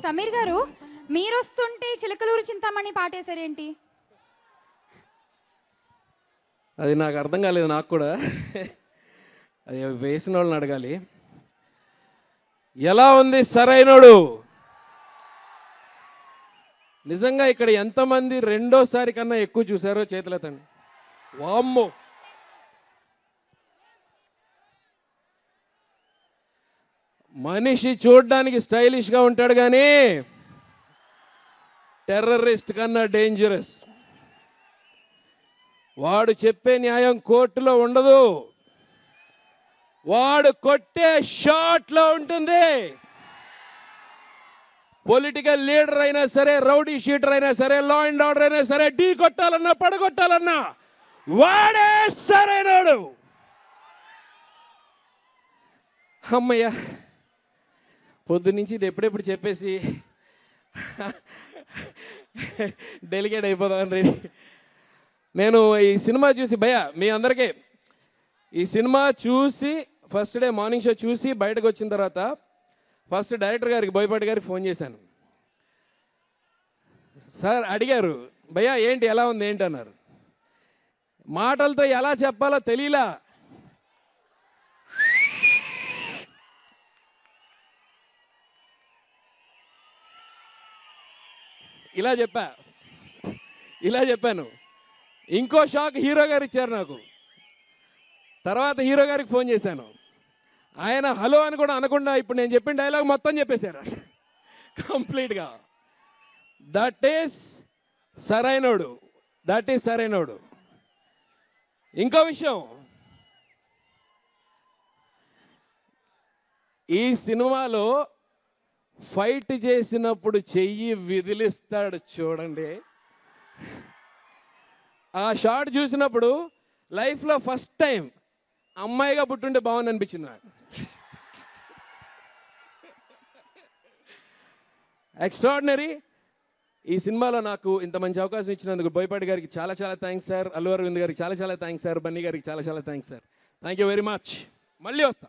సమీర్ గారు, మీరొస్తుంటే చిలకలూరు చింతామణి పాటేశారేంటి? అది నాకు అర్థం కాలేదు. నాకు కూడా అది వేసిన వాళ్ళని అడగాలి. ఎలా ఉంది సరైనోడు? నిజంగా ఇక్కడ ఎంతమంది రెండోసారి కన్నా ఎక్కువ చూశారో చేతులెత్తండి. వామ్మో, మనిషి చూడ్డానికి స్టైలిష్గా ఉంటాడు కానీ టెర్రరిస్ట్ కన్నా డేంజరస్. వాడు చెప్పే న్యాయం కోర్టులో ఉండదు, వాడు కొట్టే షాట్లో ఉంటుంది. పొలిటికల్ లీడర్ అయినా సరే, రౌడీ షీటర్ అయినా సరే, లా అండ్ ఆర్డర్ అయినా సరే, ఢీ కొట్టాలన్నా పడగొట్టాలన్నా వాడే సరైనడు. అమ్మయ్య, పొద్దున్నుంచి ఇది ఎప్పుడెప్పుడు చెప్పేసి డెలిగేట్ అయిపోదామని రెడీ. నేను ఈ సినిమా చూసి మీ అందరికీ ఈ సినిమా చూసి ఫస్ట్ డే మార్నింగ్ షో చూసి బయటకు వచ్చిన తర్వాత ఫస్ట్ డైరెక్టర్ గారికి, బోయపాటి గారికి ఫోన్ చేశాను. సార్ అడిగారు, ఏంటి ఎలా ఉంది ఏంటి అన్నారు. మాటలతో ఎలా చెప్పాలో తెలియలా. ఇలా చెప్పాను. ఇంకో షాక్ హీరో గారు ఇచ్చారు నాకు. తర్వాత హీరో గారికి ఫోన్ చేశాను. ఆయన హలో అని కూడా అనకుండా ఇప్పుడు నేను చెప్పిన డైలాగ్ మొత్తం చెప్పేశారు కంప్లీట్గా. That is Sarrainodu. ఇంకో విషయం, ఈ సినిమాలో ఫైట్ చేసినప్పుడు చెయ్యి విదిలిస్తాడు చూడండి. ఆ షాట్ చూసినప్పుడు లైఫ్లో ఫస్ట్ టైం అమ్మాయిగా పుట్టుంటే బాగుంది అనిపించింది నాకు. ఎక్స్ట్రాడినరీ. ఈ సినిమాలో నాకు ఇంత మంచి అవకాశం ఇచ్చినందుకు బోయపాటి గారికి చాలా చాలా థ్యాంక్స్ సార్, అల్లు అరవింద్ గారికి చాలా చాలా థ్యాంక్స్ సార్, బన్నీ గారికి చాలా చాలా thanks sir. Thank you very much. మళ్ళీ వస్తా.